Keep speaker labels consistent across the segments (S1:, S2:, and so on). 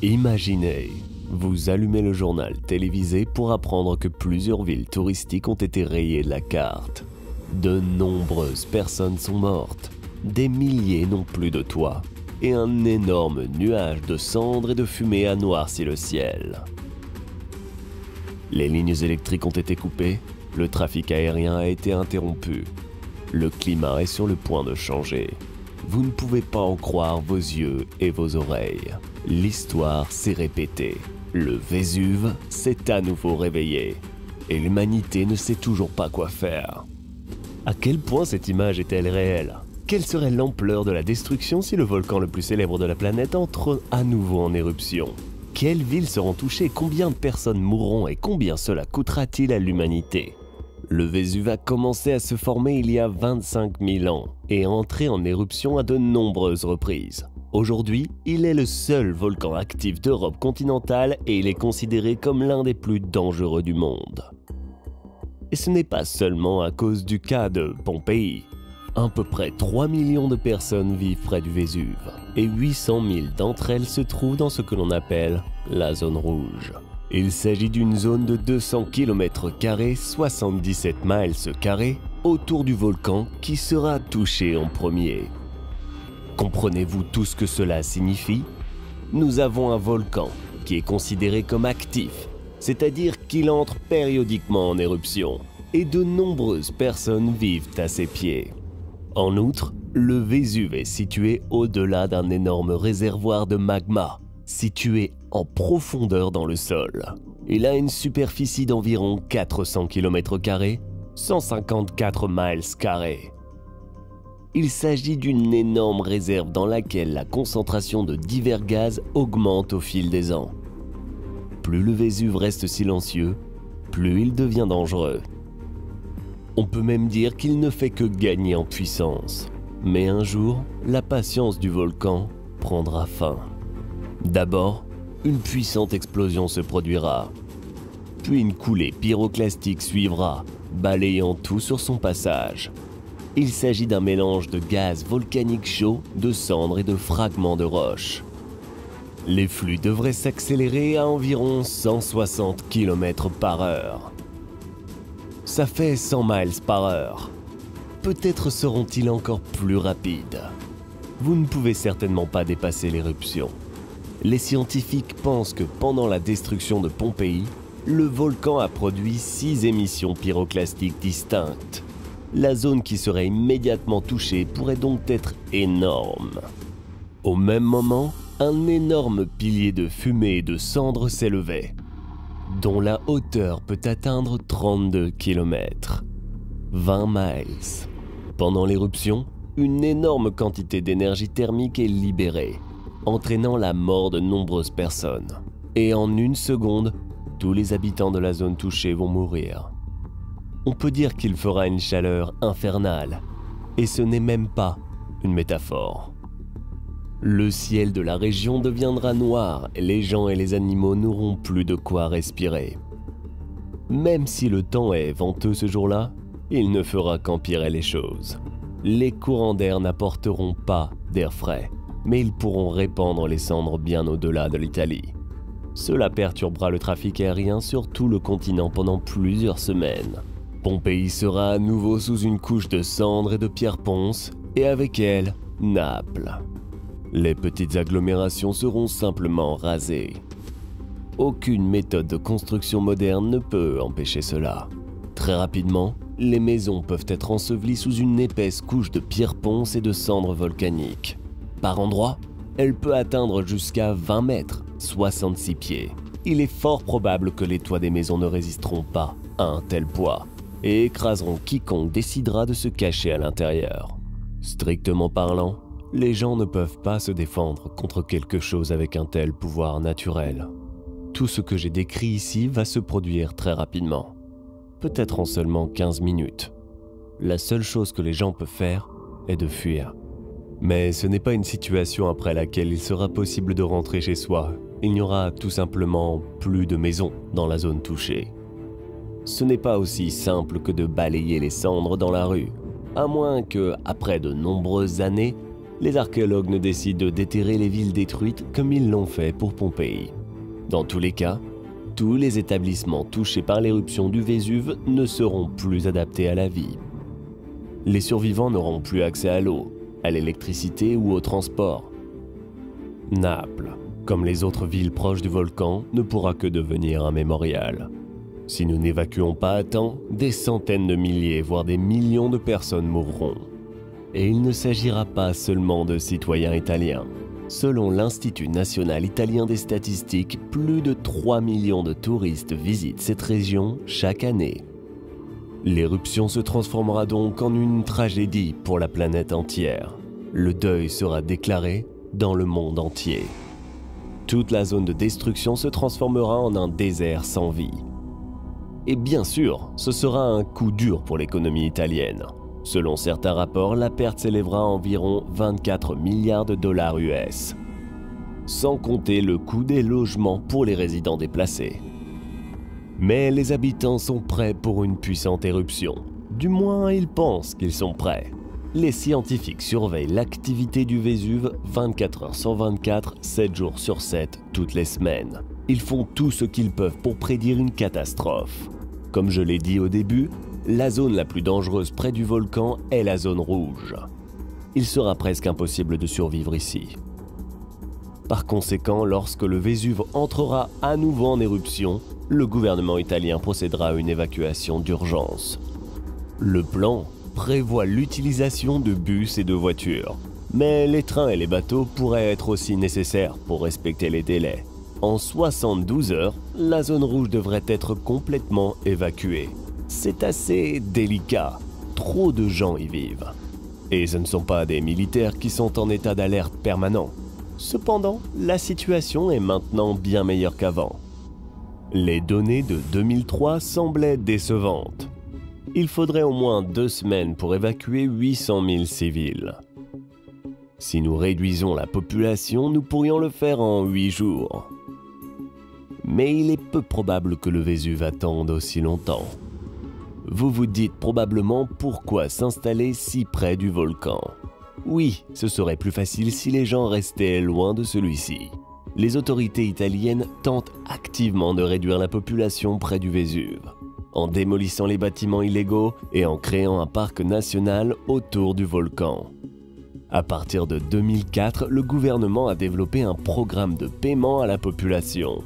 S1: Imaginez, vous allumez le journal télévisé pour apprendre que plusieurs villes touristiques ont été rayées de la carte. De nombreuses personnes sont mortes, des milliers n'ont plus de toit, et un énorme nuage de cendres et de fumée a noirci le ciel. Les lignes électriques ont été coupées, le trafic aérien a été interrompu. Le climat est sur le point de changer. Vous ne pouvez pas en croire vos yeux et vos oreilles. L'histoire s'est répétée. Le Vésuve s'est à nouveau réveillé. Et l'humanité ne sait toujours pas quoi faire. À quel point cette image est-elle réelle? Quelle serait l'ampleur de la destruction si le volcan le plus célèbre de la planète entre à nouveau en éruption? Quelles villes seront touchées? Combien de personnes mourront et combien cela coûtera-t-il à l'humanité? Le Vésuve a commencé à se former il y a 25 000 ans et a entré en éruption à de nombreuses reprises. Aujourd'hui, il est le seul volcan actif d'Europe continentale et il est considéré comme l'un des plus dangereux du monde. Et ce n'est pas seulement à cause du cas de Pompéi. À peu près 3 millions de personnes vivent près du Vésuve et 800 000 d'entre elles se trouvent dans ce que l'on appelle la zone rouge. Il s'agit d'une zone de 200 km², 77 miles², autour du volcan qui sera touché en premier. Comprenez-vous tout ce que cela signifie? Nous avons un volcan qui est considéré comme actif, c'est-à-dire qu'il entre périodiquement en éruption, et de nombreuses personnes vivent à ses pieds. En outre, le Vésuve est situé au-delà d'un énorme réservoir de magma, situé en profondeur dans le sol. Il a une superficie d'environ 400 km², 154 miles². Il s'agit d'une énorme réserve dans laquelle la concentration de divers gaz augmente au fil des ans. Plus le Vésuve reste silencieux, plus il devient dangereux. On peut même dire qu'il ne fait que gagner en puissance. Mais un jour, la patience du volcan prendra fin. D'abord, une puissante explosion se produira. Puis une coulée pyroclastique suivra, balayant tout sur son passage. Il s'agit d'un mélange de gaz volcanique chaud, de cendres et de fragments de roches. Les flux devraient s'accélérer à environ 160 km/h. Ça fait 100 miles/h. Peut-être seront-ils encore plus rapides. Vous ne pouvez certainement pas dépasser l'éruption. Les scientifiques pensent que pendant la destruction de Pompéi, le volcan a produit 6 émissions pyroclastiques distinctes. La zone qui serait immédiatement touchée pourrait donc être énorme. Au même moment, un énorme pilier de fumée et de cendres s'élevait, dont la hauteur peut atteindre 32 km, 20 miles. Pendant l'éruption, une énorme quantité d'énergie thermique est libérée, entraînant la mort de nombreuses personnes. Et en une seconde, tous les habitants de la zone touchée vont mourir. On peut dire qu'il fera une chaleur infernale, et ce n'est même pas une métaphore. Le ciel de la région deviendra noir et les gens et les animaux n'auront plus de quoi respirer. Même si le temps est venteux ce jour-là, il ne fera qu'empirer les choses. Les courants d'air n'apporteront pas d'air frais, mais ils pourront répandre les cendres bien au-delà de l'Italie. Cela perturbera le trafic aérien sur tout le continent pendant plusieurs semaines. Pompéi sera à nouveau sous une couche de cendres et de pierres ponces, et avec elle, Naples. Les petites agglomérations seront simplement rasées. Aucune méthode de construction moderne ne peut empêcher cela. Très rapidement, les maisons peuvent être ensevelies sous une épaisse couche de pierres ponces et de cendres volcaniques. Par endroits, elle peut atteindre jusqu'à 20 mètres, 66 pieds. Il est fort probable que les toits des maisons ne résisteront pas à un tel poids et écraseront quiconque décidera de se cacher à l'intérieur. Strictement parlant, les gens ne peuvent pas se défendre contre quelque chose avec un tel pouvoir naturel. Tout ce que j'ai décrit ici va se produire très rapidement, peut-être en seulement 15 minutes. La seule chose que les gens peuvent faire est de fuir. Mais ce n'est pas une situation après laquelle il sera possible de rentrer chez soi. Il n'y aura tout simplement plus de maisons dans la zone touchée. Ce n'est pas aussi simple que de balayer les cendres dans la rue, à moins que, après de nombreuses années, les archéologues ne décident de déterrer les villes détruites comme ils l'ont fait pour Pompéi. Dans tous les cas, tous les établissements touchés par l'éruption du Vésuve ne seront plus adaptés à la vie. Les survivants n'auront plus accès à l'eau, à l'électricité ou au transport. Naples, comme les autres villes proches du volcan, ne pourra que devenir un mémorial. Si nous n'évacuons pas à temps, des centaines de milliers, voire des millions de personnes mourront. Et il ne s'agira pas seulement de citoyens italiens. Selon l'Institut national italien des statistiques, plus de 3 millions de touristes visitent cette région chaque année. L'éruption se transformera donc en une tragédie pour la planète entière. Le deuil sera déclaré dans le monde entier. Toute la zone de destruction se transformera en un désert sans vie. Et bien sûr, ce sera un coup dur pour l'économie italienne. Selon certains rapports, la perte s'élèvera à environ 24 milliards de dollars US. Sans compter le coût des logements pour les résidents déplacés. Mais les habitants sont prêts pour une puissante éruption. Du moins, ils pensent qu'ils sont prêts. Les scientifiques surveillent l'activité du Vésuve 24 heures sur 24, 7 jours sur 7, toutes les semaines. Ils font tout ce qu'ils peuvent pour prédire une catastrophe. Comme je l'ai dit au début, la zone la plus dangereuse près du volcan est la zone rouge. Il sera presque impossible de survivre ici. Par conséquent, lorsque le Vésuve entrera à nouveau en éruption, le gouvernement italien procédera à une évacuation d'urgence. Le plan prévoit l'utilisation de bus et de voitures, mais les trains et les bateaux pourraient être aussi nécessaires pour respecter les délais. En 72 heures, la zone rouge devrait être complètement évacuée. C'est assez délicat, trop de gens y vivent. Et ce ne sont pas des militaires qui sont en état d'alerte permanent. Cependant, la situation est maintenant bien meilleure qu'avant. Les données de 2003 semblaient décevantes. Il faudrait au moins 2 semaines pour évacuer 800 000 civils. Si nous réduisons la population, nous pourrions le faire en 8 jours. Mais il est peu probable que le Vésuve attende aussi longtemps. Vous vous dites probablement pourquoi s'installer si près du volcan. Oui, ce serait plus facile si les gens restaient loin de celui-ci. Les autorités italiennes tentent activement de réduire la population près du Vésuve, en démolissant les bâtiments illégaux et en créant un parc national autour du volcan. À partir de 2004, le gouvernement a développé un programme de paiement à la population.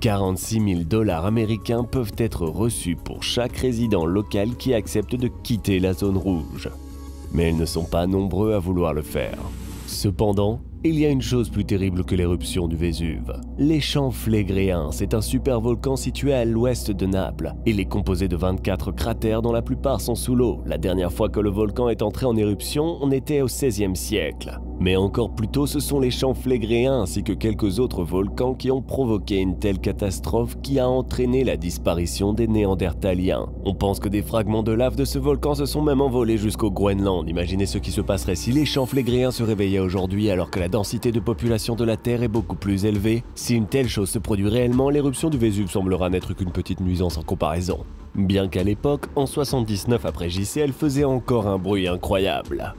S1: 46 000 dollars américains peuvent être reçus pour chaque résident local qui accepte de quitter la zone rouge. Mais ils ne sont pas nombreux à vouloir le faire. Cependant, il y a une chose plus terrible que l'éruption du Vésuve. Les champs Phlegréens, c'est un supervolcan situé à l'ouest de Naples. Il est composé de 24 cratères dont la plupart sont sous l'eau. La dernière fois que le volcan est entré en éruption, on était au XVIe siècle. Mais encore plus tôt, ce sont les champs Phlegréens ainsi que quelques autres volcans qui ont provoqué une telle catastrophe qui a entraîné la disparition des Néandertaliens. On pense que des fragments de lave de ce volcan se sont même envolés jusqu'au Groenland. Imaginez ce qui se passerait si les champs Phlegréens se réveillaient aujourd'hui alors que la densité de population de la Terre est beaucoup plus élevée. Si une telle chose se produit réellement, l'éruption du Vésuve semblera n'être qu'une petite nuisance en comparaison. Bien qu'à l'époque, en 79 après JC, elle faisait encore un bruit incroyable.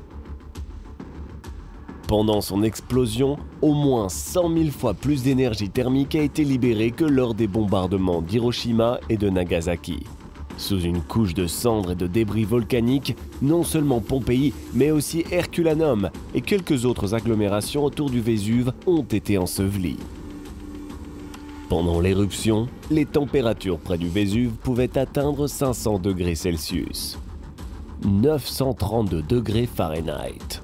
S1: Pendant son explosion, au moins 100 000 fois plus d'énergie thermique a été libérée que lors des bombardements d'Hiroshima et de Nagasaki. Sous une couche de cendres et de débris volcaniques, non seulement Pompéi, mais aussi Herculanum et quelques autres agglomérations autour du Vésuve ont été ensevelies. Pendant l'éruption, les températures près du Vésuve pouvaient atteindre 500 degrés Celsius, 932 degrés Fahrenheit.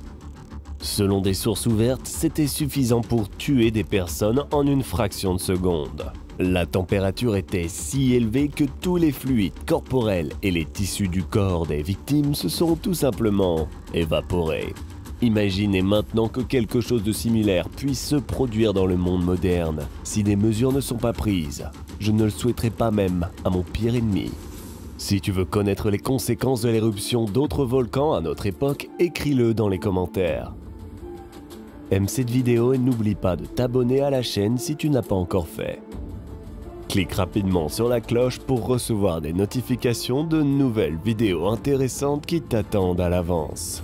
S1: Selon des sources ouvertes, c'était suffisant pour tuer des personnes en une fraction de seconde. La température était si élevée que tous les fluides corporels et les tissus du corps des victimes se sont tout simplement évaporés. Imaginez maintenant que quelque chose de similaire puisse se produire dans le monde moderne, si des mesures ne sont pas prises. Je ne le souhaiterais pas même à mon pire ennemi. Si tu veux connaître les conséquences de l'éruption d'autres volcans à notre époque, écris-le dans les commentaires. Aime cette vidéo et n'oublie pas de t'abonner à la chaîne si tu n'as pas encore fait. Clique rapidement sur la cloche pour recevoir des notifications de nouvelles vidéos intéressantes qui t'attendent à l'avance.